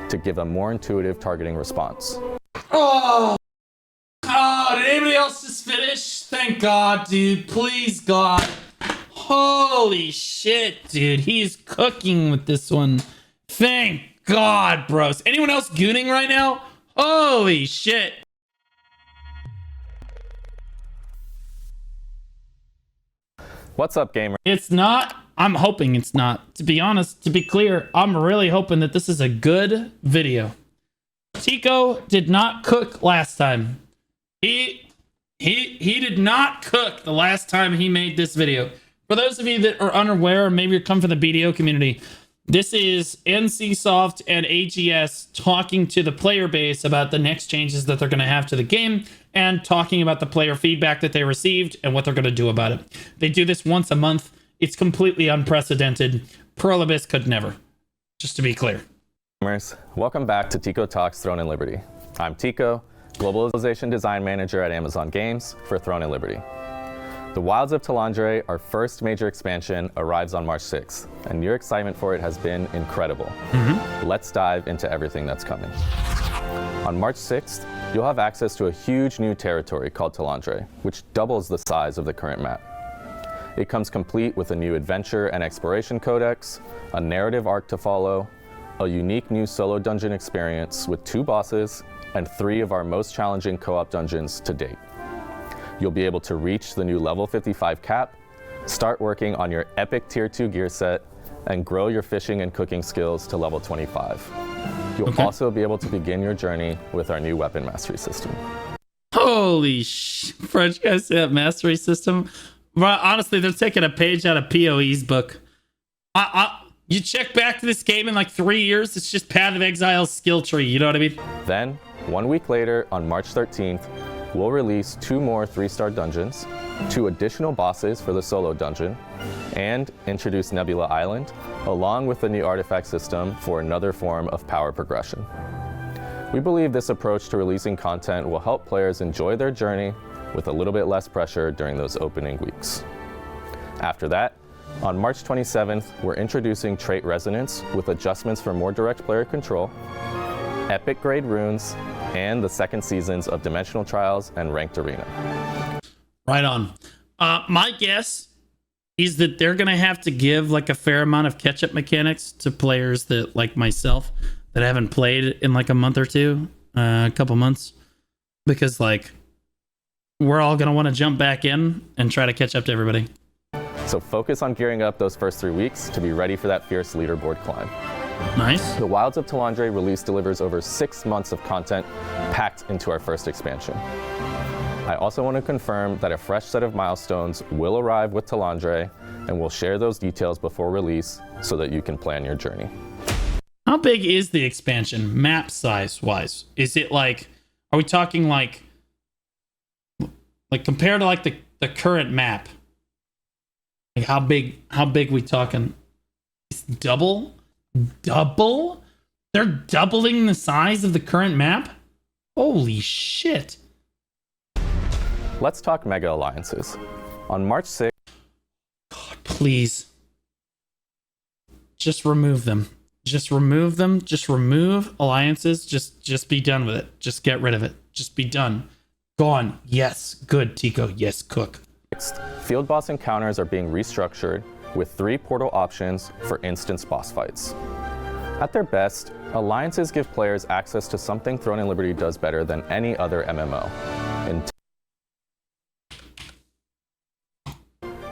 to give a more intuitive targeting response. Oh, did anybody else just finish? Thank God, dude. Please, God. Holy shit, dude. He's cooking with this one. Thank God, bros. Anyone else gooning right now? Holy shit. What's up, gamer? It's not. I'm hoping it's not. To be honest, to be clear, I'm really hoping that this is a good video. Tico did not cook last time. He did not cook the last time he made this video. For those of you that are unaware, maybe you're coming from the BDO community, this is NCSoft and AGS talking to the player base about the next changes that they're going to have to the game and talking about the player feedback that they received and what they're going to do about it. They do this once a month. It's completely unprecedented. Prolibus could never, just to be clear. Welcome back to Tico Talks Throne and Liberty. I'm Tico, Globalization Design Manager at Amazon Games for Throne and Liberty. The Wilds of Talandre, our first major expansion, arrives on March 6th, and your excitement for it has been incredible. Let's dive into everything that's coming. On March 6th, you'll have access to a huge new territory called Talandre, which doubles the size of the current map. It comes complete with a new adventure and exploration codex, a narrative arc to follow, a unique new solo dungeon experience with 2 bosses, and 3 of our most challenging co-op dungeons to date. You'll be able to reach the new level 55 cap, start working on your epic tier 2 gear set, and grow your fishing and cooking skills to level 25. You'll also be able to begin your journey with our new weapon mastery system. Holy French guys say that mastery system. Well, honestly, they're taking a page out of PoE's book. You check back to this game in like 3 years, it's just Path of Exile's skill tree, you know what I mean? Then, 1 week later, on March 13th, we'll release 2 more 3-star dungeons, 2 additional bosses for the solo dungeon, and introduce Nebula Island, along with the new artifact system for another form of power progression. We believe this approach to releasing content will help players enjoy their journey with a little bit less pressure during those opening weeks. After that, on March 27th, we're introducing Trait Resonance with adjustments for more direct player control, epic grade runes, and the second seasons of Dimensional Trials and Ranked Arena. Right on. My guess is that they're going to have to give like a fair amount of catch-up mechanics to players that, like myself, that haven't played in like a month or two, a couple months, because like we're all going to want to jump back in and try to catch up to everybody. So focus on gearing up those first 3 weeks to be ready for that fierce leaderboard climb. Nice. The Wilds of Talandre release delivers over 6 months of content packed into our first expansion. I also want to confirm that a fresh set of milestones will arrive with Talandre, and we'll share those details before release so that you can plan your journey. How big is the expansion, map size wise? Is it like, are we talking like compared to like the current map? Like how big we talking? It's double? They're doubling the size of the current map? Holy shit. Let's talk mega alliances. On March 6th, God, please. Just remove them. Just remove them. Just remove alliances. Just be done with it. Just get rid of it. Just be done. Gone. Yes. Good, Tico. Yes, cook. field boss encounters are being restructured with 3 portal options for instance boss fights. At their best, alliances give players access to something Throne and Liberty does better than any other MMO.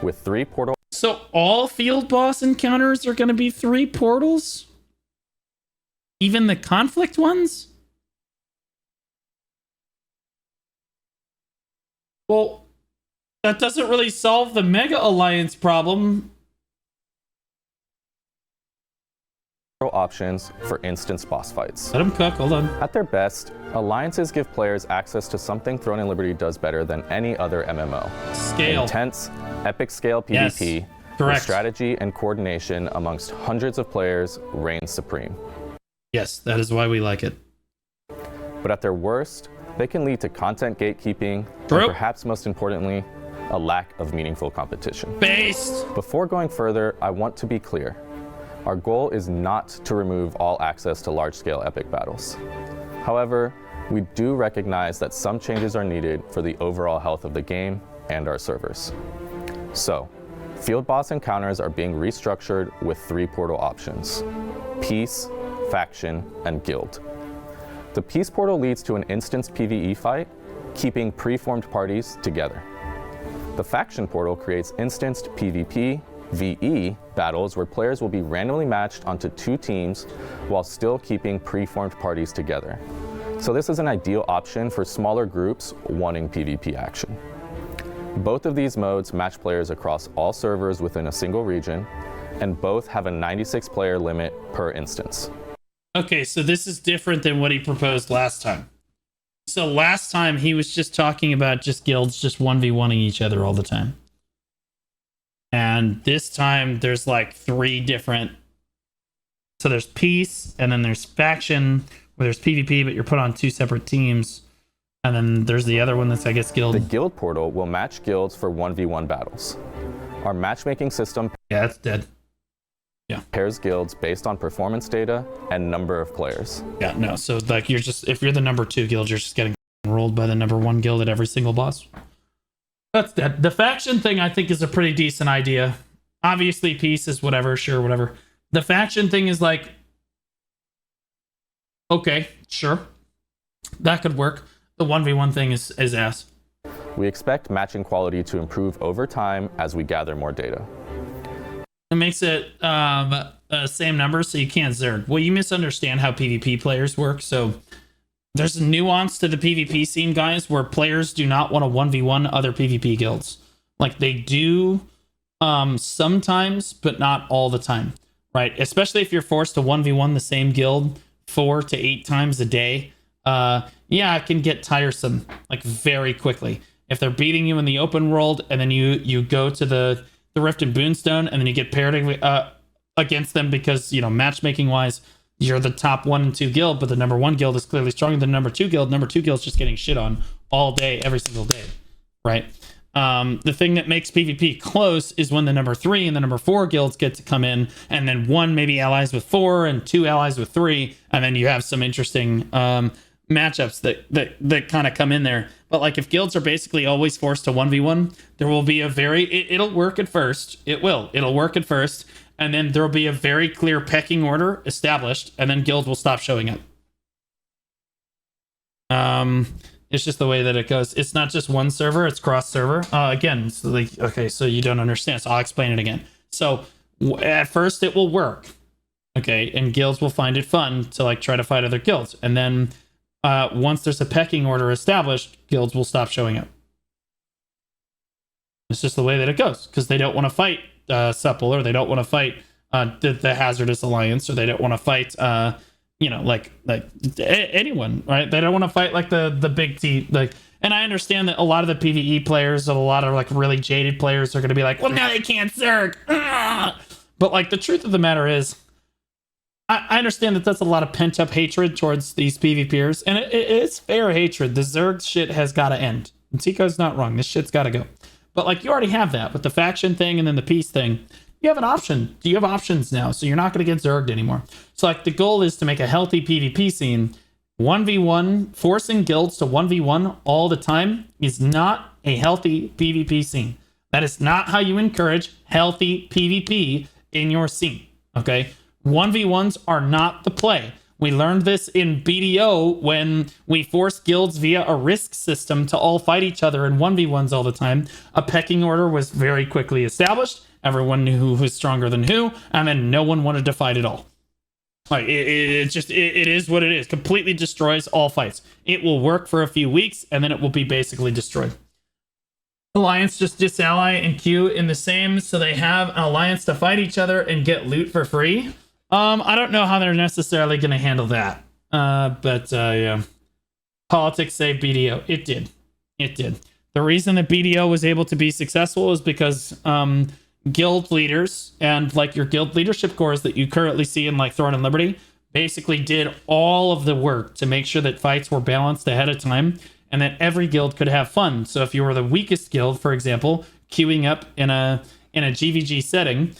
With 3 portal. So all field boss encounters are going to be 3 portals? Even the conflict ones? Well, that doesn't really solve the Mega Alliance problem. Options for instance boss fights. Let them cook, hold on. At their best, alliances give players access to something Throne and Liberty does better than any other MMO. Scale. Intense, epic scale PvP, yes, correct. Where strategy and coordination amongst hundreds of players reigns supreme. Yes, that is why we like it. But at their worst, they can lead to content gatekeeping, and perhaps most importantly, a lack of meaningful competition. Based. Before going further, I want to be clear. Our goal is not to remove all access to large-scale epic battles. However, we do recognize that some changes are needed for the overall health of the game and our servers. So, field boss encounters are being restructured with 3 portal options: Peace, Faction, and Guild. The Peace portal leads to an instanced PvE fight, keeping preformed parties together. The Faction portal creates instanced PvP, VE battles where players will be randomly matched onto 2 teams while still keeping preformed parties together. So this is an ideal option for smaller groups wanting PvP action. Both of these modes match players across all servers within a single region, and both have a 96 player limit per instance. Okay, so this is different than what he proposed last time. So last time he was just talking about just guilds just 1v1ing each other all the time. And this time there's like 3 different. So there's Peace, and then there's Faction, where there's PvP, but you're put on 2 separate teams. And then there's the other one that's, I guess, Guild. The Guild portal will match guilds for 1v1 battles. Our matchmaking system that's dead. pairs guilds based on performance data and number of players. Yeah, no. So like you're just, if you're the number 2 guild, you're just getting rolled by the number 1 guild at every single boss. That's dead. The Faction thing I think is a pretty decent idea. Obviously Peace is whatever, sure, whatever. The Faction thing is like, okay, sure. That could work. The 1v1 thing is ass. We expect matching quality to improve over time as we gather more data. It makes it same numbers, so you can't Zerg. Well, you misunderstand how PvP players work. So there's a nuance to the PvP scene, guys, where players do not want to 1v1 other PvP guilds. Like they do sometimes, but not all the time, right? Especially if you're forced to 1v1 the same guild 4 to 8 times a day. Yeah, it can get tiresome, like very quickly. If they're beating you in the open world, and then you go to the Rift and Boonstone, and then you get paired against them because, you know, matchmaking wise, you're the top 1 and 2 guild, but the number 1 guild is clearly stronger than the number 2 guild. Number 2 guild's just getting shit on all day, every single day, right? The thing that makes PvP close is when the number 3 and the number 4 guilds get to come in, and then 1 maybe allies with 4 and 2 allies with 3, and then you have some interesting matchups that kind of come in there. But like if guilds are basically always forced to 1v1, there will be a it'll work at first. It'll work at first, and then there'll be a very clear pecking order established, and then guilds will stop showing up. It's just the way that it goes. It's not just one server, it's cross server. Again, so like, okay, so you don't understand, so I'll explain it again. So at first it will work, okay, and guilds will find it fun to like try to fight other guilds, and then once there's a pecking order established, guilds will stop showing up. It's just the way that it goes, because they don't want to fight Supple, or they don't want to fight the Hazardous Alliance, or they don't want to fight you know, like anyone, right? They don't want to fight like the big T, like. And I understand that a lot of the PvE players, a lot of like really jaded players, are going to be like, well, now they can't Zerg. But like the truth of the matter is, I understand that that's a lot of pent up hatred towards these PvPers, and it's fair hatred. The Zerg shit has got to end. And Tico's not wrong. This shit's got to go. But like you already have that with the Faction thing and then the Peace thing. You have an option. You have options now, so you're not going to get Zerged anymore. So like the goal is to make a healthy PvP scene. 1v1, forcing guilds to 1v1 all the time is not a healthy PvP scene. That is not how you encourage healthy PvP in your scene, okay? 1v1s are not the play. We learned this in BDO when we forced guilds via a risk system to all fight each other in 1v1s all the time. A pecking order was very quickly established. Everyone knew who was stronger than who, and then no one wanted to fight at all. Like it is what it is. Completely destroys all fights. It will work for a few weeks, and then it will be basically destroyed. Alliance just disally and queue in the same, so they have an alliance to fight each other and get loot for free. I don't know how they're necessarily going to handle that. But yeah. Politics saved BDO. It did. It did. The reason that BDO was able to be successful is because guild leaders and like your guild leadership cores that you currently see in like Throne and Liberty basically did all of the work to make sure that fights were balanced ahead of time and that every guild could have fun. So if you were the weakest guild, for example, queuing up in a GVG setting,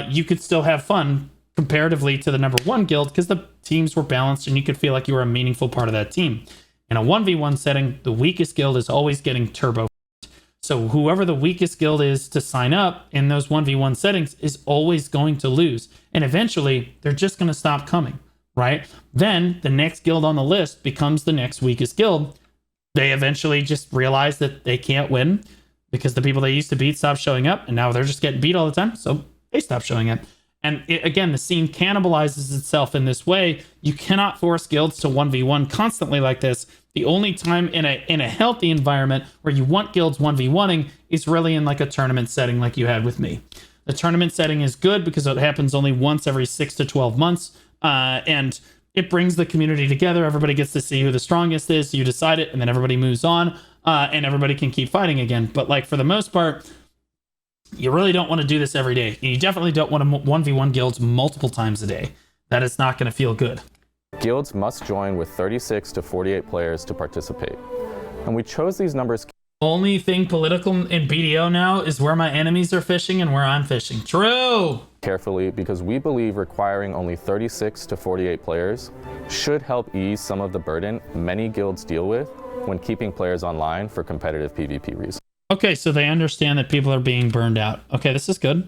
you could still have fun comparatively to the number one guild because the teams were balanced and you could feel like you were a meaningful part of that team. In a 1v1 setting, the weakest guild is always getting turbo. So whoever the weakest guild is to sign up in those 1v1 settings is always going to lose. And eventually, they're just going to stop coming, right? Then the next guild on the list becomes the next weakest guild. They eventually just realize that they can't win because the people they used to beat stopped showing up, and now they're just getting beat all the time, so they stop showing up. And again, the scene cannibalizes itself in this way. You cannot force guilds to 1v1 constantly like this. The only time in a healthy environment where you want guilds 1v1ing is really in like a tournament setting like you had with me. The tournament setting is good because it happens only once every 6 to 12 months, and it brings the community together. Everybody gets to see who the strongest is. You decide it, and then everybody moves on, and everybody can keep fighting again. But like for the most part, you really don't want to do this every day. You definitely don't want to 1v1 guilds multiple times a day. That is not going to feel good. Guilds must join with 36 to 48 players to participate. And we chose these numbers Only thing political in BDO now is where my enemies are fishing and where I'm fishing. True! carefully because we believe requiring only 36 to 48 players should help ease some of the burden many guilds deal with when keeping players online for competitive PvP reasons. Okay, so they understand that people are being burned out. Okay, this is good.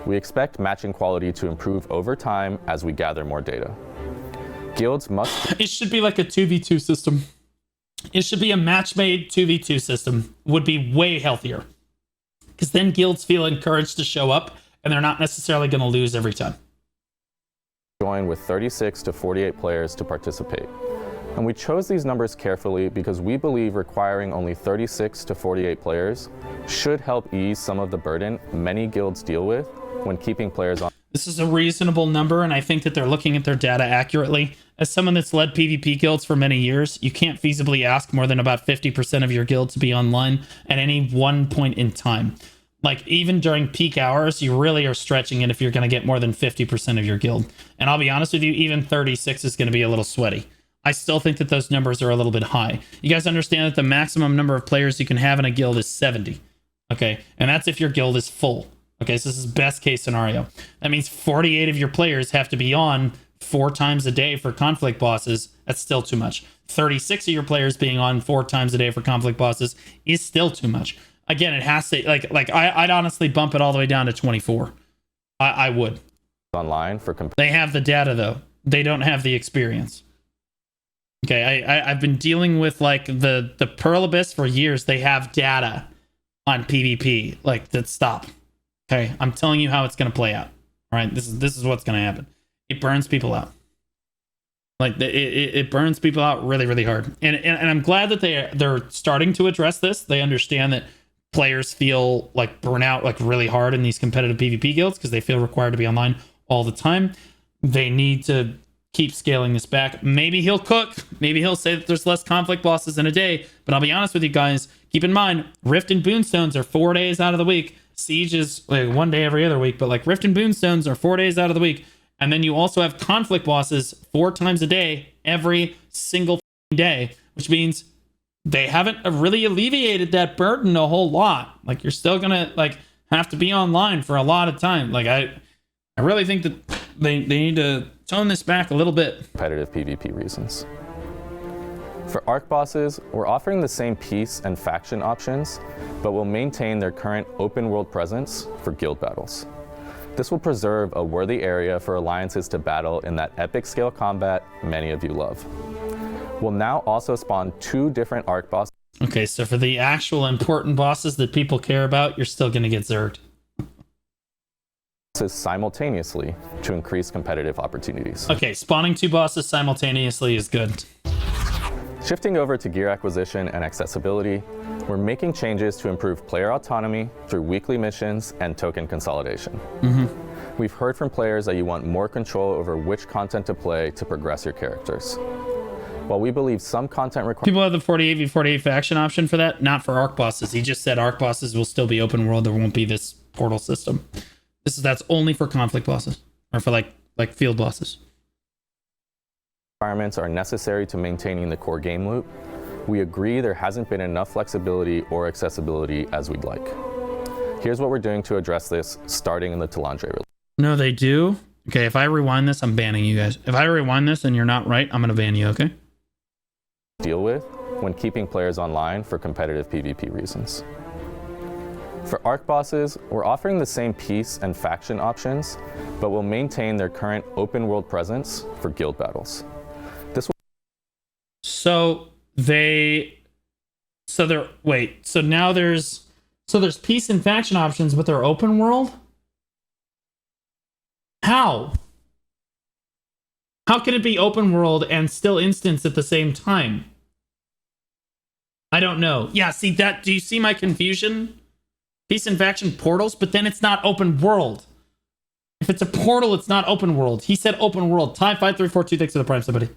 We expect matching quality to improve over time as we gather more data. Guilds must... It should be like a 2v2 system. It should be a match-made 2v2 system. Would be way healthier. Because then guilds feel encouraged to show up, and they're not necessarily going to lose every time. Join with 36 to 48 players to participate. And we chose these numbers carefully because we believe requiring only 36 to 48 players should help ease some of the burden many guilds deal with when keeping players on. This is a reasonable number, and I think that they're looking at their data accurately. As someone that's led PvP guilds for many years, you can't feasibly ask more than about 50% of your guild to be online at any one point in time. Like, even during peak hours, you really are stretching it if you're going to get more than 50% of your guild. And I'll be honest with you, even 36 is going to be a little sweaty. I still think that those numbers are a little bit high. You guys understand that the maximum number of players you can have in a guild is 70. Okay, and that's if your guild is full. Okay, so this is best case scenario. That means 48 of your players have to be on 4 times a day for conflict bosses. That's still too much. 36 of your players being on 4 times a day for conflict bosses is still too much. Again, it has to, I'd honestly bump it all the way down to 24. I would. Online for They have the data, though. They don't have the experience. Okay, I've been dealing with, like, the Pearl Abyss for years. They have data on PvP. Like, that stop. Okay, I'm telling you how it's going to play out. All right, this is what's going to happen. It burns people out. Like, it burns people out really, really hard. And I'm glad that they're starting to address this. They understand that players feel like burnout like really hard in these competitive PvP guilds because they feel required to be online all the time. They need to keep scaling this back. Maybe he'll cook. Maybe he'll say that there's less conflict bosses in a day. But I'll be honest with you guys. Keep in mind, Rift and Boonstones are 4 days out of the week. Siege is like 1 day every other week. But like Rift and Boonstones are 4 days out of the week. And then you also have conflict bosses 4 times a day, every single day. Which means they haven't really alleviated that burden a whole lot. Like, you're still going to like have to be online for a lot of time. Like, I really think that they need to tone this back a little bit. Competitive PvP reasons. For ARC bosses, we're offering the same peace and faction options, but will maintain their current open world presence for guild battles. This will preserve a worthy area for alliances to battle in that epic scale combat many of you love. We'll now also spawn 2 different ARC bosses. Okay, so for the actual important bosses that people care about, you're still going to get zerged. Simultaneously to increase competitive opportunities. Okay, spawning 2 bosses simultaneously is good. Shifting over to gear acquisition and accessibility, we're making changes to improve player autonomy through weekly missions and token consolidation. We've heard from players that you want more control over which content to play to progress your characters. While we believe some content requires... People have the 48v48 faction option for that, not for ARC bosses. He just said ARC bosses will still be open world. There won't be this portal system. That's only for conflict bosses, or for like field bosses. Requirements are necessary to maintaining the core game loop. We agree there hasn't been enough flexibility or accessibility as we'd like. Here's what we're doing to address this, starting in the Talandre release. No, they do. Okay, if I rewind this, I'm banning you guys. If I rewind this and you're not right, I'm gonna ban you, okay? Deal with when keeping players online for competitive PvP reasons. For ARC bosses, we're offering the same peace and faction options, but will maintain their current open world presence for guild battles. So now there's peace and faction options, but they're open world? How? How can it be open world and still instance at the same time? I don't know. Yeah, see that, do you see my confusion? Peace and faction portals, but then it's not open world. If it's a portal, it's not open world. He said open world. Time 5342, thanks for the prime, somebody.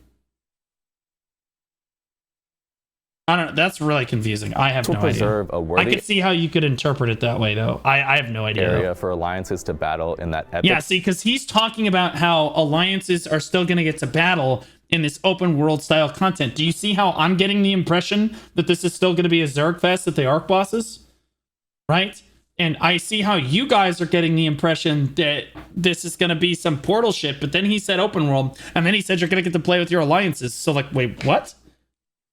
I don't know. That's really confusing. I have no idea. I could see how you could interpret it that way, though. I have no idea. Area for alliances to battle in that epic. Yeah, see, because he's talking about how alliances are still going to get to battle in this open world style content. Do you see how I'm getting the impression that this is still going to be a Zerg fest at the ARC bosses? Right? And I see how you guys are getting the impression that this is going to be some portal shit, but then he said open world, and then he said you're going to get to play with your alliances. So, like, wait, what?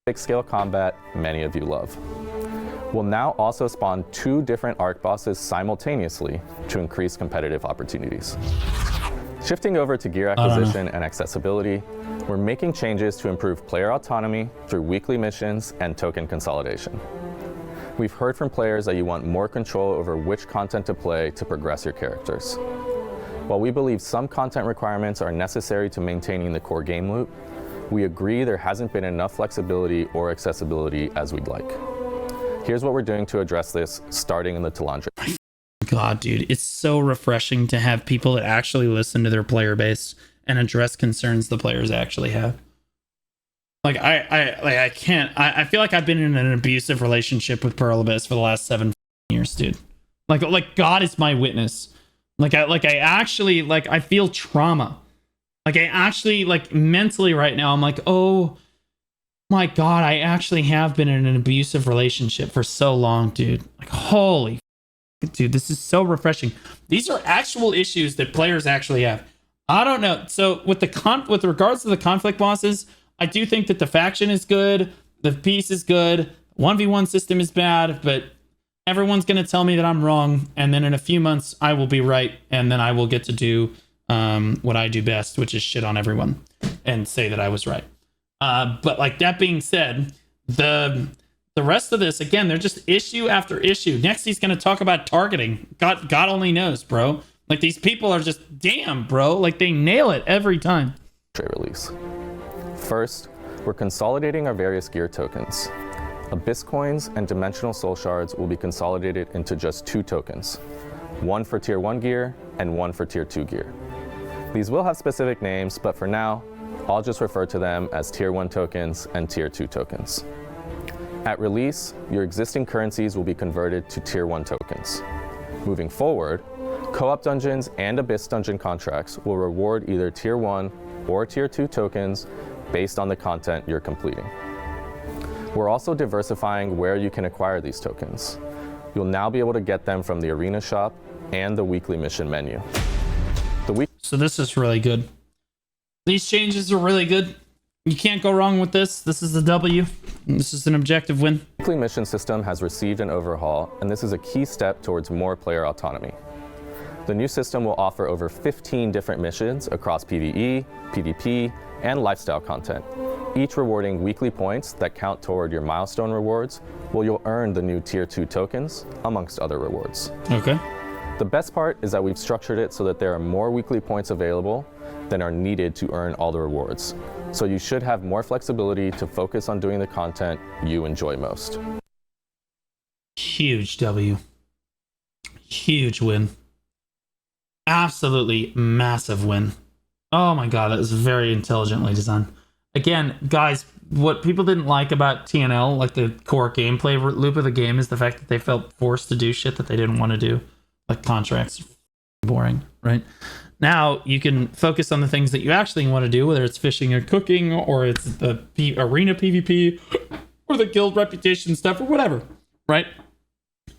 Big scale combat many of you love. We'll now also spawn 2 different ARC bosses simultaneously to increase competitive opportunities. Shifting over to gear acquisition and accessibility, we're making changes to improve player autonomy through weekly missions and token consolidation. We've heard from players that you want more control over which content to play to progress your characters. While we believe some content requirements are necessary to maintaining the core game loop, we agree there hasn't been enough flexibility or accessibility as we'd like. Here's what we're doing to address this, starting in the Talandre. God, dude, it's so refreshing to have people that actually listen to their player base and address concerns the players actually have. Like, I can't. I feel like I've been in an abusive relationship with Pearl Abyss for the last 7 years, dude. Like God is my witness. I actually I feel trauma. Like, I actually, mentally right now, I'm like, oh my God, I actually have been in an abusive relationship for so long, dude. Like, holy dude, this is so refreshing. These are actual issues that players actually have. I don't know. So with regards to the conflict bosses, I do think that the faction is good, the peace is good, 1v1 system is bad, but everyone's going to tell me that I'm wrong, and then in a few months, I will be right, and then I will get to do what I do best, which is shit on everyone and say that I was right. But like that being said, the rest of this, again, they're just issue after issue. Next, he's going to talk about targeting. God only knows, bro. Like, these people are just, damn, bro. Like, they nail it every time. Release. First, we're consolidating our various gear tokens. Abyss coins and dimensional soul shards will be consolidated into just 2 tokens. One for tier 1 gear and one for tier 2 gear. These will have specific names, but for now, I'll just refer to them as tier 1 tokens and tier 2 tokens. At release, your existing currencies will be converted to tier 1 tokens. Moving forward, co-op dungeons and Abyss dungeon contracts will reward either tier 1 or tier 2 tokens based on the content you're completing. We're also diversifying where you can acquire these tokens. You'll now be able to get them from the arena shop and the weekly mission menu. So this is really good. These changes are really good. You can't go wrong with this. This is a W. This is an objective win. The weekly mission system has received an overhaul, and this is a key step towards more player autonomy. The new system will offer over 15 different missions across PvE, PvP, and lifestyle content, each rewarding weekly points that count toward your milestone rewards, while you'll earn the new tier 2 tokens, amongst other rewards. Okay. The best part is that we've structured it so that there are more weekly points available than are needed to earn all the rewards. So you should have more flexibility to focus on doing the content you enjoy most. Huge W. Huge win. Absolutely massive win. Oh my God, that was very intelligently designed. Again, guys, what people didn't like about TNL, like the core gameplay loop of the game, is the fact that they felt forced to do shit that they didn't want to do. Like contracts, boring, right? Now you can focus on the things that you actually want to do, whether it's fishing or cooking, or it's the arena PvP, or the guild reputation stuff, or whatever, right?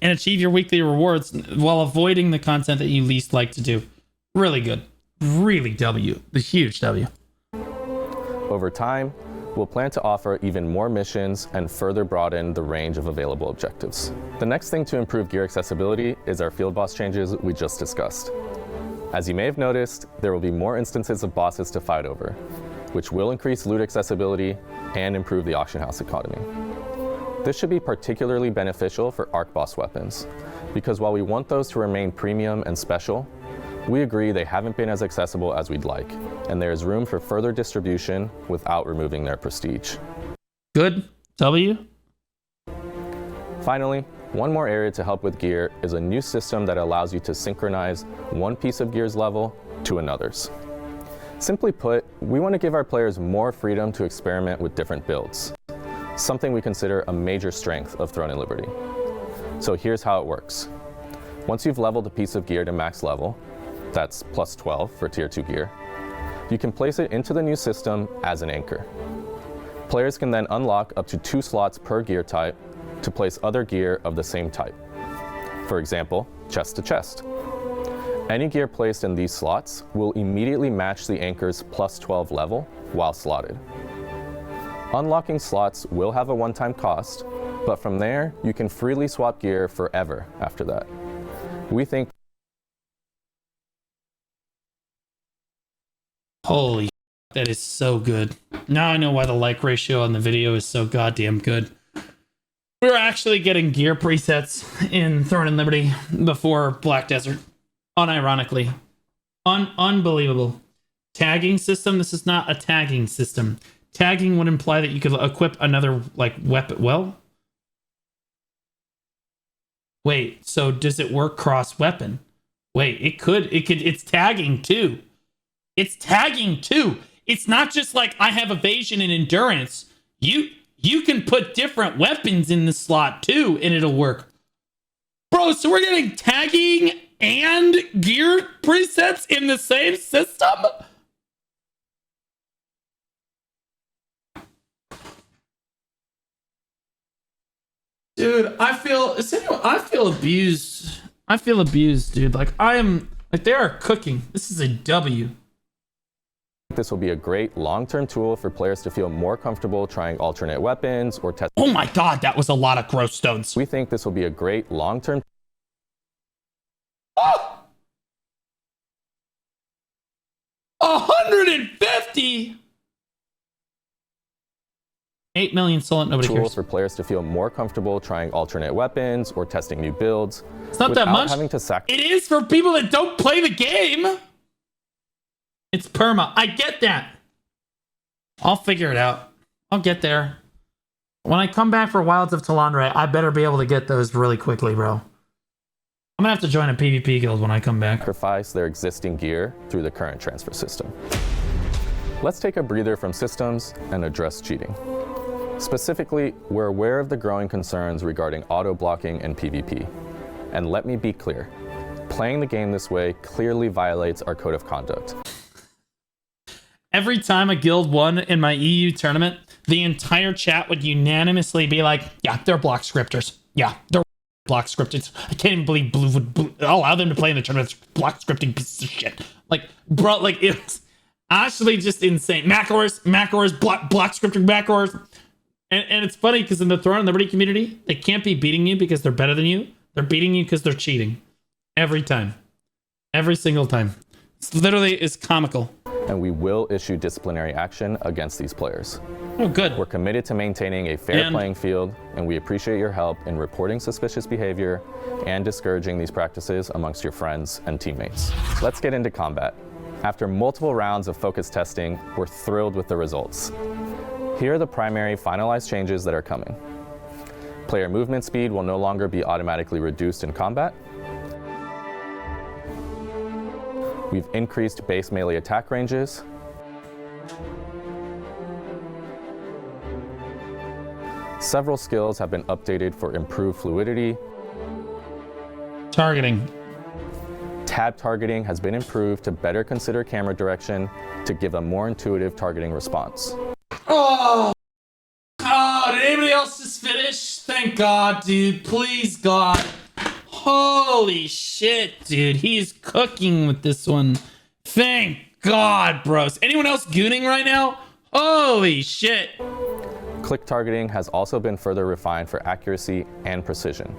And achieve your weekly rewards while avoiding the content that you least like to do. Really good. Really W. The huge W. Over time, we'll plan to offer even more missions and further broaden the range of available objectives. The next thing to improve gear accessibility is our field boss changes we just discussed. As you may have noticed, there will be more instances of bosses to fight over, which will increase loot accessibility and improve the auction house economy. This should be particularly beneficial for arc boss weapons, because while we want those to remain premium and special, we agree they haven't been as accessible as we'd like, and there is room for further distribution without removing their prestige. Good. W. Finally, one more area to help with gear is a new system that allows you to synchronize one piece of gear's level to another's. Simply put, we want to give our players more freedom to experiment with different builds, something we consider a major strength of Throne and Liberty. So here's how it works. Once you've leveled a piece of gear to max level, that's plus 12 for tier 2 gear, you can place it into the new system as an anchor. Players can then unlock up to 2 slots per gear type to place other gear of the same type. For example, chest to chest. Any gear placed in these slots will immediately match the anchor's plus 12 level while slotted. Unlocking slots will have a one-time cost, but from there, you can freely swap gear forever after that. We think Holy, that is so good. Now I know why the like ratio on the video is so goddamn good. We were actually getting gear presets in Throne and Liberty before Black Desert. Unironically. Unbelievable. Tagging system. This is not a tagging system. Tagging would imply that you could equip another, like, weapon. Well, wait, so does it work cross weapon? Wait, it could, it's tagging too. It's tagging too. It's not just like I have evasion and endurance. You can put different weapons in the slot too, and it'll work. Bro, so we're getting tagging and gear presets in the same system? Dude, I feel abused. I feel abused, dude. Like they are cooking. This is a W. this will be a great long-term tool for players to feel more comfortable trying alternate weapons or test. Oh my god, that was a lot of gross stones. We think this will be a great long-term. Oh! 150! 8 million soul, nobody Tool cares. for players to feel more comfortable trying alternate weapons or testing new builds. It's not that much. Having to It is for people that don't play the game. It's perma. I get that. I'll figure it out. I'll get there. When I come back for Wilds of Talandre, I better be able to get those really quickly, bro. I'm gonna have to join a PvP guild when I come back. sacrifice their existing gear through the current transfer system. Let's take a breather from systems and address cheating. Specifically, we're aware of the growing concerns regarding auto-blocking and PvP. And let me be clear, playing the game this way clearly violates our code of conduct. Every time a guild won in my EU tournament, the entire chat would unanimously be like, yeah, they're block scripters. Yeah, they're block scripters. I can't even believe Blue would allow them to play in the tournament. Block scripting pieces of shit. Like, bro, like, it's actually just insane. Macros, block scripting macros. And it's funny because in the Throne and Liberty community, they can't be beating you because they're better than you. They're beating you because they're cheating. Every time. Every single time. It's literally is comical. And we will issue disciplinary action against these players. Oh, good. We're committed to maintaining a fair playing field, and we appreciate your help in reporting suspicious behavior and discouraging these practices amongst your friends and teammates. Let's get into combat. After multiple rounds of focus testing, we're thrilled with the results. Here are the primary finalized changes that are coming. Player movement speed will no longer be automatically reduced in combat. We've increased base melee attack ranges. Several skills have been updated for improved fluidity. Targeting. Tab targeting has been improved to better consider camera direction to give a more intuitive targeting response. Oh, did anybody else just finish? Thank God, dude. Please, God. Holy shit, dude. He's cooking with this one. Thank God, bros. Anyone else gooning right now? Holy shit. Click targeting has also been further refined for accuracy and precision.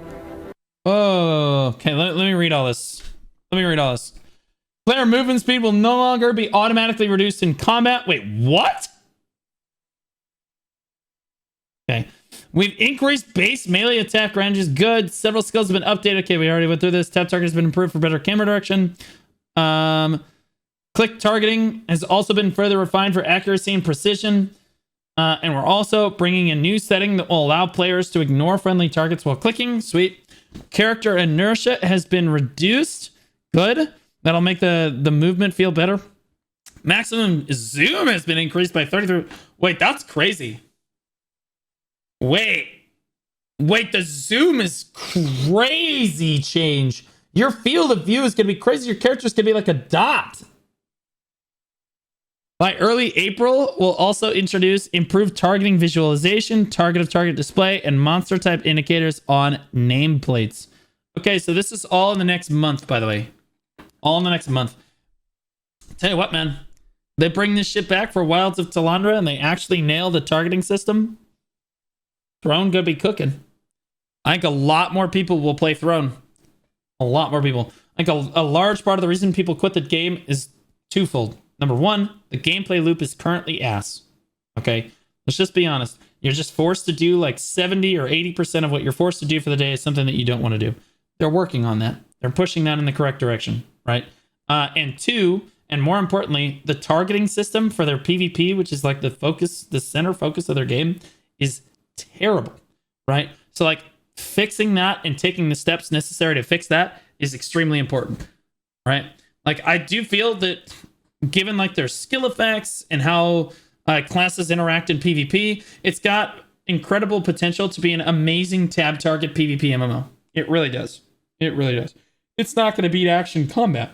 Oh, okay. Let me read all this. Player movement speed will no longer be automatically reduced in combat. Wait, what? Okay. We've increased base melee attack ranges. Good. Several skills have been updated. Okay, we already went through this. Tap target has been improved for better camera direction. Click targeting has also been further refined for accuracy and precision. And we're also bringing a new setting that will allow players to ignore friendly targets while clicking. Sweet. Character inertia has been reduced. Good. That'll make the movement feel better. Maximum zoom has been increased by 33. Wait, that's crazy. Wait, the zoom is crazy change. Your field of view is going to be crazy. Your character's going to be like a dot. By early April, we'll also introduce improved targeting visualization, target of target display, and monster type indicators on nameplates. Okay, so this is all in the next month, by the way. All in the next month. Tell you what, man. They bring this shit back for Wilds of Talandre and they actually nail the targeting system. Throne gonna be cooking. I think a lot more people will play Throne. A lot more people. I think a large part of the reason people quit the game is twofold. Number one, the gameplay loop is currently ass. Okay? Let's just be honest. You're just forced to do like 70 or 80% of what you're forced to do for the day is something that you don't want to do. They're working on that. They're pushing that in the correct direction, right? And two, and more importantly, the targeting system for their PvP, which is like the center focus of their game, is terrible, right? So like fixing that and taking the steps necessary to fix that is extremely important, right? Like I do feel that given like their skill effects and how classes interact in PvP, it's got incredible potential to be an amazing tab target PvP MMO. It really does. It really does. It's not going to beat action combat,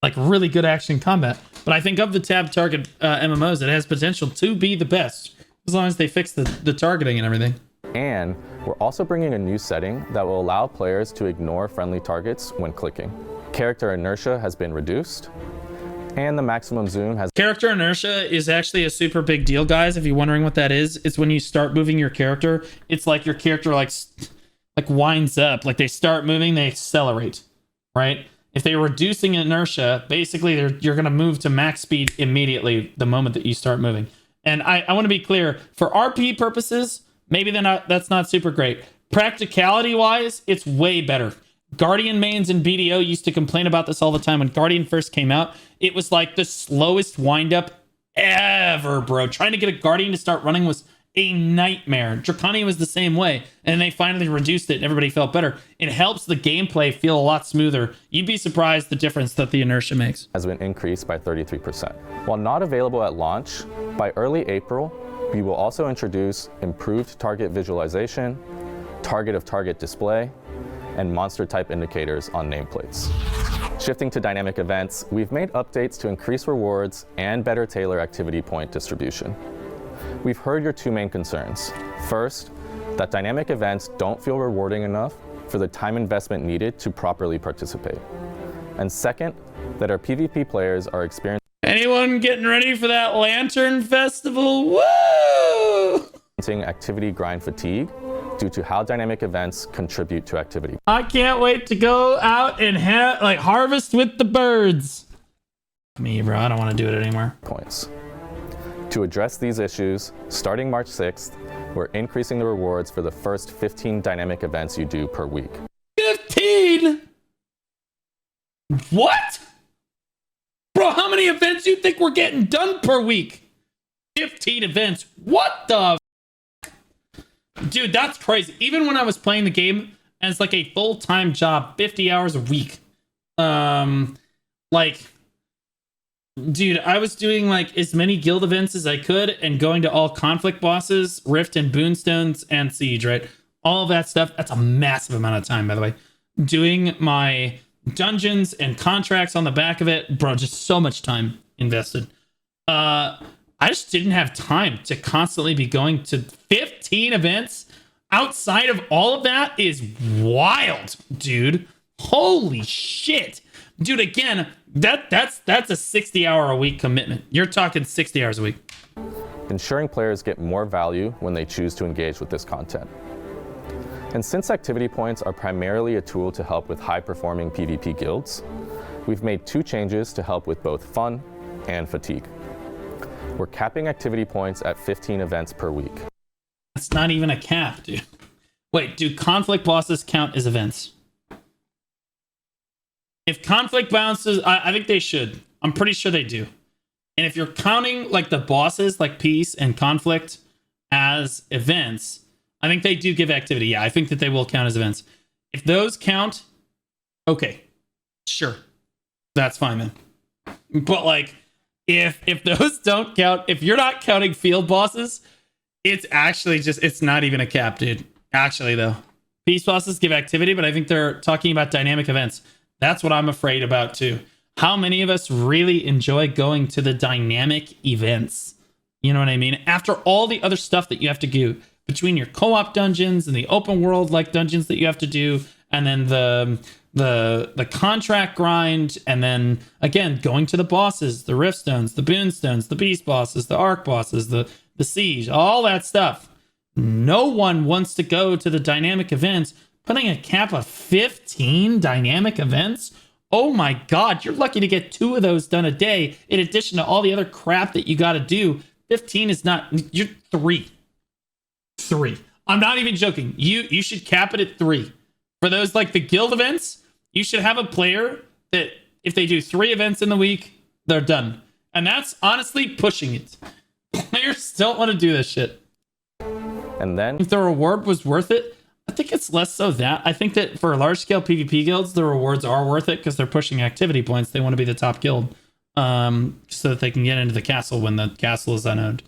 like really good action combat. But I think of the tab target MMOs, it has potential to be the best as long as they fix the targeting and everything. And we're also bringing a new setting that will allow players to ignore friendly targets when clicking. Character inertia has been reduced, and the maximum zoom has... Character inertia is actually a super big deal, guys. If you're wondering what that is, it's when you start moving your character. It's like your character like winds up. Like they start moving, they accelerate, right? If they're reducing inertia, basically you're going to move to max speed immediately the moment that you start moving. And I want to be clear, for RP purposes, maybe that's not super great. Practicality-wise, it's way better. Guardian mains and BDO used to complain about this all the time. When Guardian first came out, it was like the slowest wind-up ever, bro. Trying to get a Guardian to start running was a nightmare. Draconian was the same way, and they finally reduced it and everybody felt better. It helps the gameplay feel a lot smoother. You'd be surprised the difference that the inertia makes. Has been increased by 33%. While not available at launch, by early April, we will also introduce improved target visualization, target of target display, and monster type indicators on nameplates. Shifting to dynamic events, we've made updates to increase rewards and better tailor activity point distribution. We've heard your two main concerns. First, that dynamic events don't feel rewarding enough for the time investment needed to properly participate. And second, that our PvP players are experiencing... Anyone getting ready for that Lantern Festival? Woo! ...activity grind fatigue due to how dynamic events contribute to activity. I can't wait to go out and harvest with the birds. Me, bro, I don't want to do it anymore. Points. To address these issues, starting March 6th, we're increasing the rewards for the first 15 dynamic events you do per week. 15? What? Bro, how many events do you think we're getting done per week? 15 events. What the? Dude, that's crazy. Even when I was playing the game as like a full-time job, 50 hours a week. Dude, I was doing like as many guild events as I could and going to all conflict bosses, Rift and Boonstones and Siege, right? All of that stuff. That's a massive amount of time, by the way. Doing my dungeons and contracts on the back of it. Bro, just so much time invested. I just didn't have time to constantly be going to 15 events. outside of all of that is wild, dude. Holy shit. Dude, again, that's a 60-hour a week commitment. You're talking 60 hours a week. Ensuring players get more value when they choose to engage with this content. And since activity points are primarily a tool to help with high-performing PvP guilds, we've made 2 changes to help with both fun and fatigue. We're capping activity points at 15 events per week. That's not even a cap, dude. Wait, do conflict bosses count as events? If conflict bounces, I think they should. I'm pretty sure they do. And if you're counting like the bosses, like peace and conflict as events, I think they do give activity. Yeah, I think that they will count as events. If those count, okay, sure. That's fine then. But like, if those don't count, if you're not counting field bosses, it's actually just, it's not even a cap, dude. Actually, though. Peace bosses give activity, but I think they're talking about dynamic events. That's what I'm afraid about, too. How many of us really enjoy going to the dynamic events? You know what I mean? After all the other stuff that you have to do between your co-op dungeons and the open world like dungeons that you have to do, and then the contract grind, and then again going to the bosses, the rift stones, the boon stones, the beast bosses, the arc bosses, the siege, all that stuff. No one wants to go to the dynamic events. Putting a cap of 15 dynamic events? Oh my god, you're lucky to get 2 of those done a day in addition to all the other crap that you got to do. 15 is not, you're 3. I'm not even joking. You should cap it at 3. For those like the guild events, you should have a player that if they do 3 events in the week, they're done. And that's honestly pushing it. Players don't want to do this shit. And then, if the reward was worth it, I think it's less so that. I think that for large scale PvP guilds, the rewards are worth it because they're pushing activity points. They want to be the top guild so that they can get into the castle when the castle is unowned.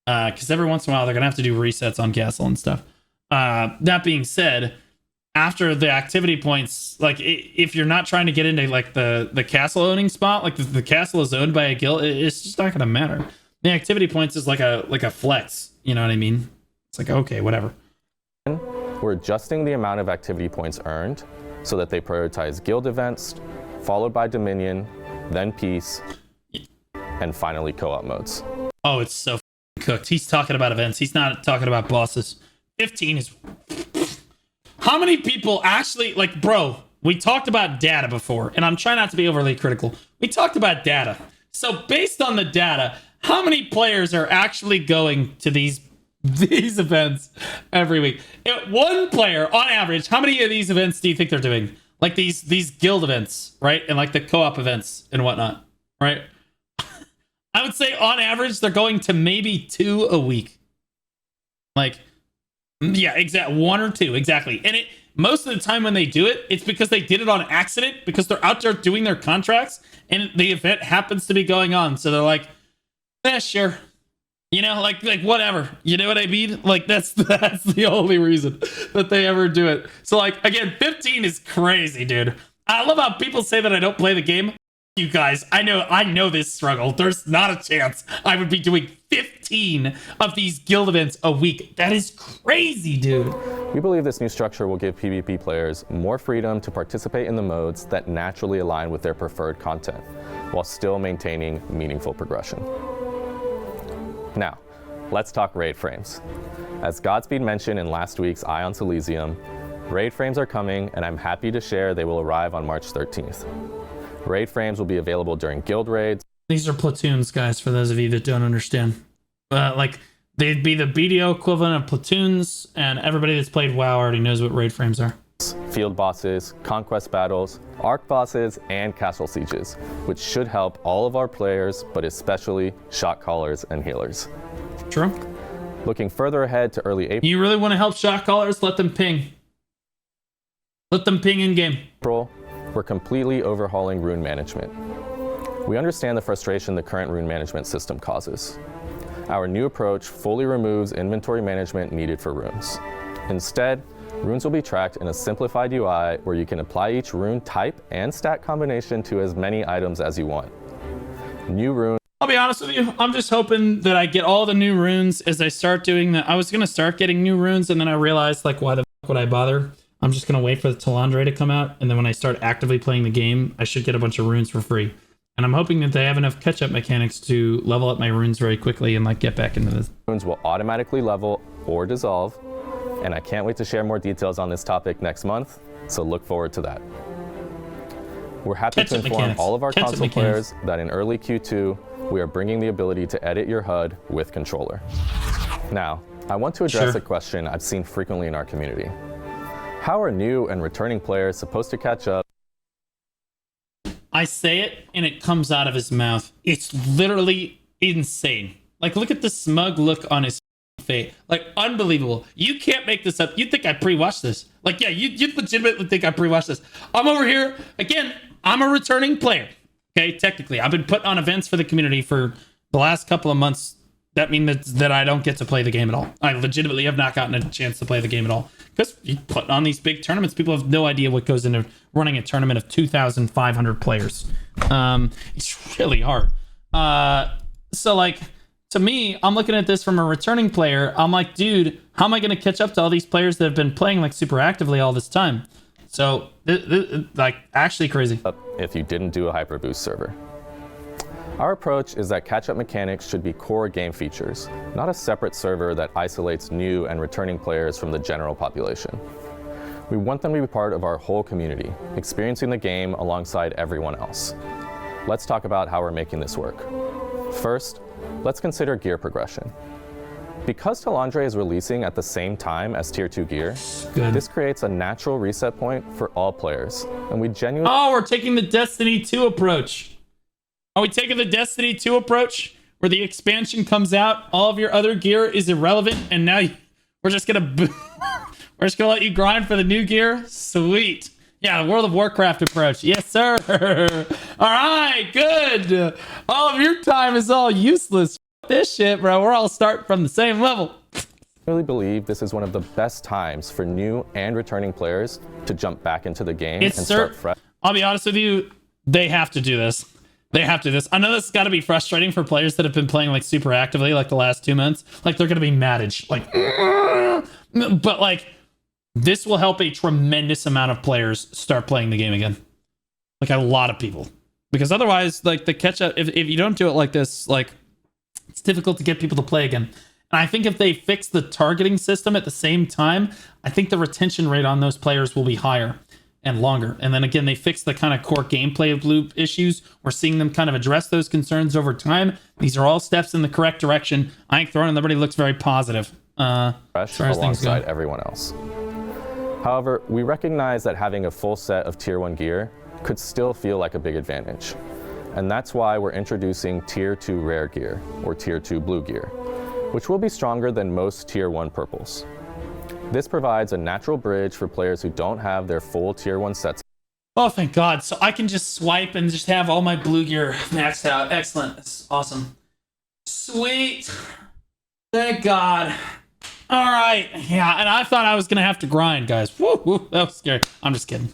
Because every once in a while, they're going to have to do resets on castle and stuff. That being said, after the activity points, like if you're not trying to get into like the castle owning spot, like the castle is owned by a guild, it's just not going to matter. The activity points is like a flex. You know what I mean? It's like, okay, whatever. we're adjusting the amount of activity points earned so that they prioritize guild events, followed by Dominion, then Peace, and finally co-op modes. Oh, it's so cooked. He's talking about events. He's not talking about bosses. 15 is... How many people actually... Like, bro, we talked about data before, and I'm trying not to be overly critical. We talked about data. So based on the data, how many players are actually going to these events every week? One player, on average, how many of these events do you think they're doing? Like these guild events, right? And like the co-op events and whatnot, right? I would say on average, they're going to maybe 2 a week. Like, yeah, exactly. 1 or 2, exactly. And it most of the time when they do it, it's because they did it on accident, because they're out there doing their contracts and the event happens to be going on. So they're like, yeah, sure. You know, like whatever. You know what I mean? Like that's the only reason that they ever do it. So like, again, 15 is crazy, dude. I love how people say that I don't play the game. You guys, I know this struggle. There's not a chance I would be doing 15 of these guild events a week. That is crazy, dude. We believe this new structure will give PvP players more freedom to participate in the modes that naturally align with their preferred content, while still maintaining meaningful progression. Now, let's talk raid frames. As Godspeed mentioned in last week's Eye on Elysium, raid frames are coming, and I'm happy to share they will arrive on March 13th. Raid frames will be available during guild raids. These are platoons, guys, for those of you that don't understand. Like, they'd be the BDO equivalent of platoons, and everybody that's played WoW already knows what raid frames are. Field bosses, conquest battles, arc bosses, and castle sieges, which should help all of our players, but especially shot callers and healers. True. Looking further ahead to early April. You really want to help shot callers? Let them ping. Let them ping in game. We're completely overhauling Rune Management. We understand the frustration the current Rune Management system causes. Our new approach fully removes inventory management needed for runes. Instead, runes will be tracked in a simplified UI where you can apply each rune type and stat combination to as many items as you want. New runes I'll be honest with you. I'm just hoping that I get all the new runes as I start doing that. I was going to start getting new runes, and then I realized, like, why the fuck would I bother? I'm just going to wait for the Talandre to come out, and then when I start actively playing the game, I should get a bunch of runes for free. And I'm hoping that they have enough catch-up mechanics to level up my runes very quickly and, like, get back into this. Runes will automatically level or dissolve, and I can't wait to share more details on this topic next month, so look forward to that. We're happy to inform all of our console players that in early Q2, we are bringing the ability to edit your HUD with controller. Now, I want to address a question I've seen frequently in our community. How are new and returning players supposed to catch up? I say it and it comes out of his mouth. It's literally insane. Like, look at the smug look on his face. Like, unbelievable. You can't make this up. You'd think I pre-watched this. Like, yeah, you'd legitimately think I pre-watched this. I'm over here. Again, I'm a returning player. Okay, technically. I've been put on events for the community for the last couple of months. That means that I don't get to play the game at all. I legitimately have not gotten a chance to play the game at all. Because you put on these big tournaments, people have no idea what goes into running a tournament of 2,500 players. It's really hard. So, like, to me, I'm looking at this from a returning player. I'm like, dude, how am I going to catch up to all these players that have been playing, like, super actively all this time? So, like, actually crazy. If you didn't do a Hyperboost server. Our approach is that catch-up mechanics should be core game features, not a separate server that isolates new and returning players from the general population. We want them to be part of our whole community, experiencing the game alongside everyone else. Let's talk about how we're making this work. First, let's consider gear progression. Because Talandre is releasing at the same time as Tier 2 gear, this creates a natural reset point for all players, and we genuinely— Oh, we're taking the Destiny 2 approach. Are we taking the Destiny 2 approach, where the expansion comes out, all of your other gear is irrelevant, and now we're just gonna we're just gonna let you grind for the new gear? Sweet. Yeah, the World of Warcraft approach. Yes, sir. All right, good. All of your time is all useless. This shit, bro. We're all starting from the same level. I really believe this is one of the best times for new and returning players to jump back into the game and start fresh. I'll be honest with you, they have to do this. They have to do this. I know this has got to be frustrating for players that have been playing, like, super actively, like, the last 2 months. Like, they're going to be maddage. Like, but, like, this will help a tremendous amount of players start playing the game again. Like, a lot of people. Because otherwise, like, the catch-up, if you don't do it like this, like, it's difficult to get people to play again. And I think if they fix the targeting system at the same time, I think the retention rate on those players will be higher and longer. And then again, they fix the kind of core gameplay loop issues. We're seeing them kind of address those concerns over time. These are all steps in the correct direction. I think Throne and Liberty looks very positive. Fresh alongside everyone else. However, we recognize that having a full set of Tier 1 gear could still feel like a big advantage. And that's why we're introducing Tier 2 rare gear, or Tier 2 blue gear, which will be stronger than most Tier 1 purples. This provides a natural bridge for players who don't have their full Tier 1 sets. Oh, thank God. So I can just swipe and just have all my blue gear maxed out. Excellent. That's awesome. Sweet. Thank God. All right. Yeah, and I thought I was going to have to grind, guys. Woo, that was scary. I'm just kidding.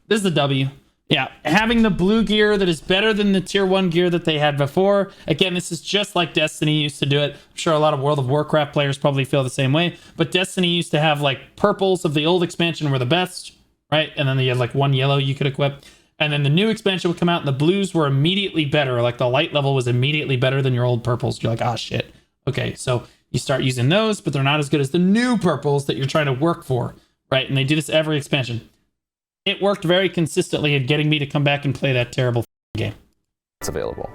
This is the W. Yeah, having the blue gear that is better than the Tier 1 gear that they had before. Again, this is just like Destiny used to do it. I'm sure a lot of World of Warcraft players probably feel the same way. But Destiny used to have, like, purples of the old expansion were the best, right? And then you had, like, one yellow you could equip. And then the new expansion would come out and the blues were immediately better. Like, the light level was immediately better than your old purples. You're like, ah, shit. Okay, so you start using those, but they're not as good as the new purples that you're trying to work for, right? And they do this every expansion. It worked very consistently at getting me to come back and play that terrible game. It's available.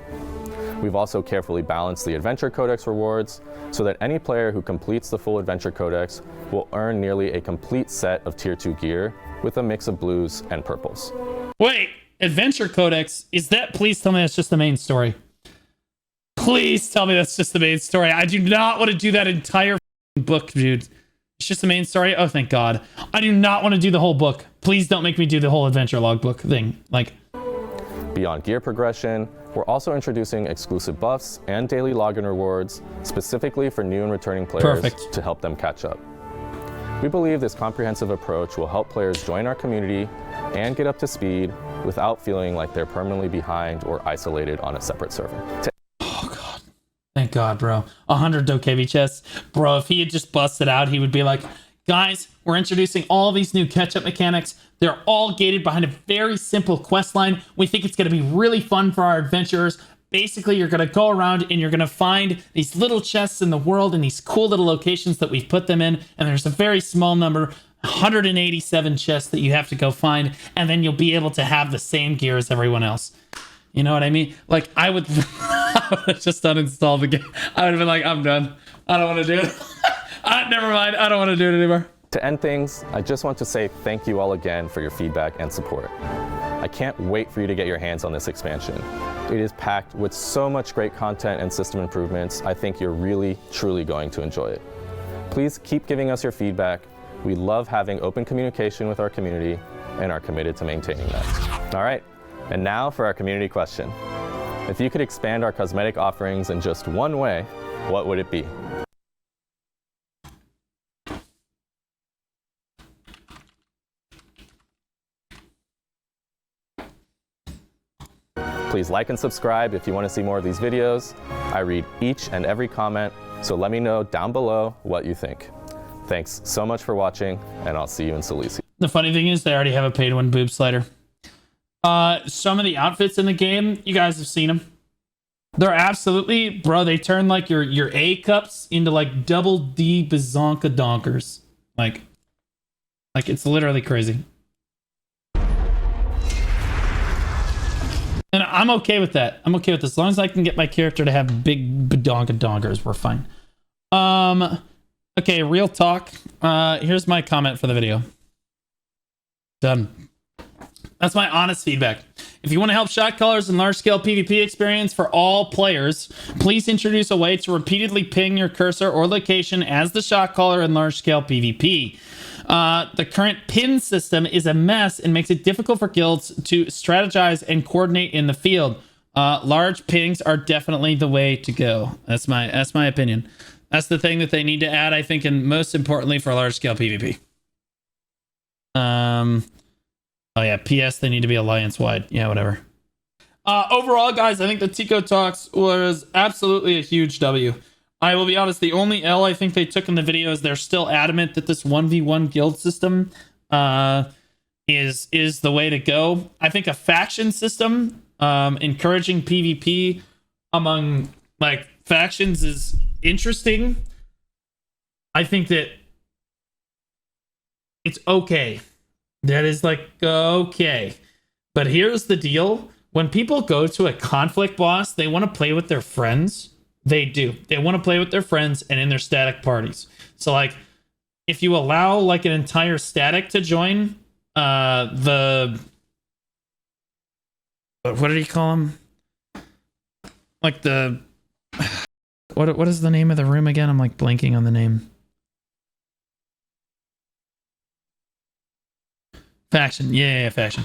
We've also carefully balanced the Adventure Codex rewards so that any player who completes the full Adventure Codex will earn nearly a complete set of Tier 2 gear with a mix of blues and purples. Wait, Adventure Codex, is that— please tell me that's just the main story. Please tell me that's just the main story. I do not want to do that entire book, dude. It's just the main story? Oh, thank God. I do not want to do the whole book. Please don't make me do the whole adventure logbook thing. Like, beyond gear progression, we're also introducing exclusive buffs and daily login rewards specifically for new and returning players to help them catch up. We believe this comprehensive approach will help players join our community and get up to speed without feeling like they're permanently behind or isolated on a separate server. Oh God. Thank God, bro. 100 Dokevi chests. Bro, if he had just busted out, he would be like, guys, we're introducing all these new catch-up mechanics. They're all gated behind a very simple quest line. We think it's going to be really fun for our adventurers. Basically, you're going to go around and you're going to find these little chests in the world in these cool little locations that we've put them in. And there's a very small number, 187 chests that you have to go find. And then you'll be able to have the same gear as everyone else. You know what I mean? Like, I would just uninstall the game. I would have been like, I'm done. I don't want to do it. Never mind. I don't want to do it anymore. To end things, I just want to say thank you all again for your feedback and support. I can't wait for you to get your hands on this expansion. It is packed with so much great content and system improvements. I think you're really, truly going to enjoy it. Please keep giving us your feedback. We love having open communication with our community and are committed to maintaining that. All right, and now for our community question. If you could expand our cosmetic offerings in just one way, what would it be? Please like and subscribe if you want to see more of these videos. I read each and every comment, so let me know down below what you think. Thanks so much for watching, and I'll see you in Silesi. The funny thing is they already have a pay-to-win boob slider. Some of the outfits in the game, you guys have seen them. They're absolutely, bro, they turn like your A cups into like double D bazonka donkers. Like it's literally crazy. And I'm okay with that. I'm okay with this. As long as I can get my character to have big badonka donkers, we're fine. Okay, real talk. Here's my comment for the video. Done. That's my honest feedback. If you want to help shot callers and large-scale PvP experience for all players, please introduce a way to repeatedly ping your cursor or location as the shot caller in large-scale PvP. The current pin system is a mess and makes it difficult for guilds to strategize and coordinate in the field. Large pings are definitely the way to go. That's my opinion. That's the thing that they need to add, I think, and most importantly for large-scale PvP. Oh yeah, PS, they need to be alliance-wide. Yeah, whatever. Overall, guys, I think the Tico Talks was absolutely a huge W. I will be honest, the only L I think they took in the video is they're still adamant that this 1v1 guild system is the way to go. I think a faction system encouraging PvP among like factions is interesting. I think that it's okay. That is like okay. But here's the deal. When people go to a conflict boss, they want to play with their friends. They do. They want to play with their friends and in their static parties. So like if you allow like an entire static to join the what did he call him? Like the what is the name of the room again? I'm like blanking on the name. Faction. Yeah, faction.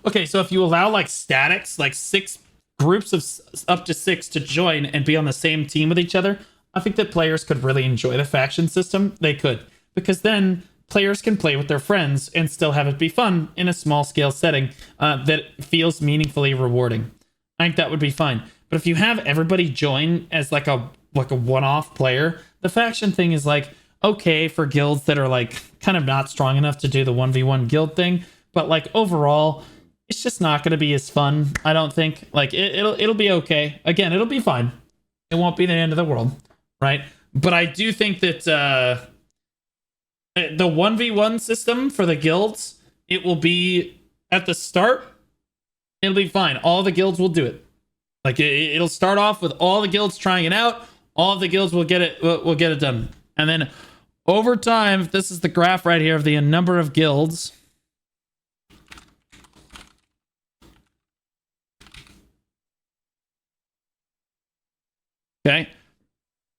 Okay, so if you allow like statics, like 6 groups of up to 6 to join and be on the same team with each other, I think that players could really enjoy the faction system. They could, because then players can play with their friends and still have it be fun in a small scale setting that feels meaningfully rewarding. I think that would be fine. But if you have everybody join as like a one-off player, the faction thing is like okay for guilds that are like kind of not strong enough to do the 1v1 guild thing, but like overall it's just not going to be as fun. I don't think. Like it'll be okay. Again, it'll be fine. It won't be the end of the world, right? But I do think that the 1v1 system for the guilds, it will be at the start. It'll be fine. All the guilds will do it. Like it'll start off with all the guilds trying it out. All of the guilds will get it done, and then over time, this is the graph right here of the number of guilds. Okay,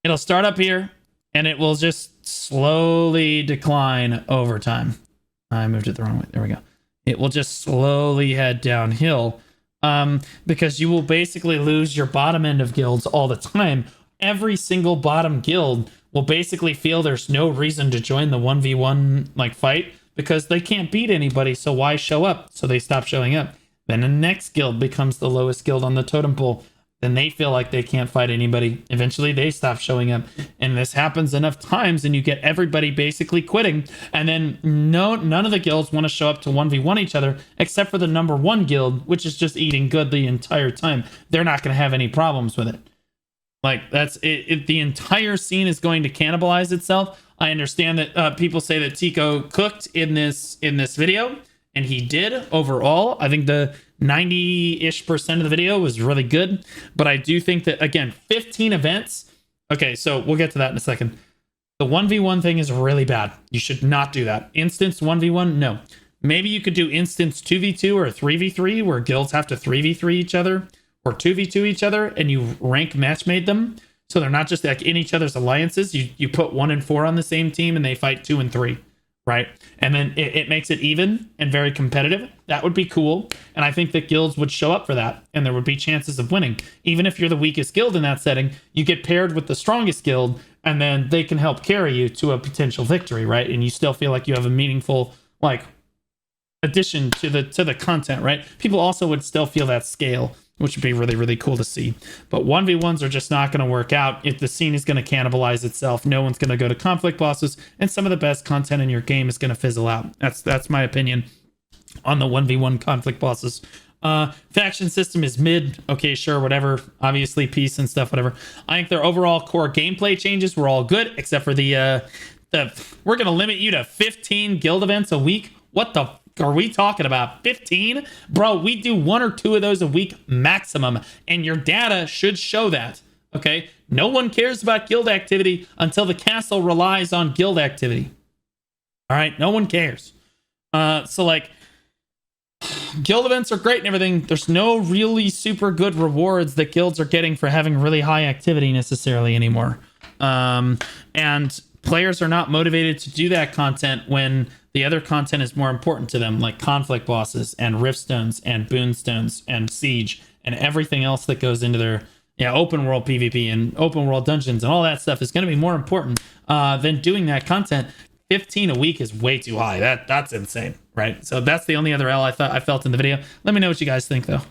it'll start up here and it will just slowly decline over time. I moved it the wrong way. There we go. It will just slowly head downhill because you will basically lose your bottom end of guilds all the time. Every single bottom guild will basically feel there's no reason to join the 1v1 like fight because they can't beat anybody, so why show up? So they stop showing up. Then the next guild becomes the lowest guild on the totem pole. Then they feel like they can't fight anybody. Eventually they stop showing up. And this happens enough times and you get everybody basically quitting. And then none of the guilds want to show up to 1v1 each other except for the number 1 guild, which is just eating good the entire time. They're not going to have any problems with it. Like, that's it. The entire scene is going to cannibalize itself. I understand that people say that Tico cooked in this video, and he did overall. I think the 90-ish% of the video was really good, but I do think that, again, 15 events. Okay, so we'll get to that in a second. The 1v1 thing is really bad. You should not do that. Instance 1v1, no. Maybe you could do instance 2v2 or 3v3 where guilds have to 3v3 each other or 2v2 each other, and you rank matchmade them. So they're not just like in each other's alliances. You put 1 and 4 on the same team and they fight 2 and 3. Right? And then it makes it even and very competitive. That would be cool. And I think that guilds would show up for that. And there would be chances of winning. Even if you're the weakest guild in that setting, you get paired with the strongest guild, and then they can help carry you to a potential victory, right? And you still feel like you have a meaningful, like, addition to the content, right? People also would still feel that scale, which would be really, really cool to see. But 1v1s are just not going to work out. If the scene is going to cannibalize itself, no one's going to go to conflict bosses, and some of the best content in your game is going to fizzle out. That's my opinion on the 1v1 conflict bosses. Faction system is mid. Okay, sure, whatever. Obviously, peace and stuff, whatever. I think their overall core gameplay changes were all good, except for the we're going to limit you to 15 guild events a week. What the are we talking about? 15? Bro, we do 1 or 2 of those a week maximum, and your data should show that. Okay? No one cares about guild activity until the castle relies on guild activity. All right? No one cares. So, like, guild events are great and everything. There's no really super good rewards that guilds are getting for having really high activity necessarily anymore. And players are not motivated to do that content when the other content is more important to them, like conflict bosses and riftstones and boonstones and siege and everything else that goes into their open world PvP and open world dungeons, and all that stuff is going to be more important than doing that content. 15 a week is way too high. That's insane, right? So that's the only other L I felt in the video. Let me know what you guys think, though.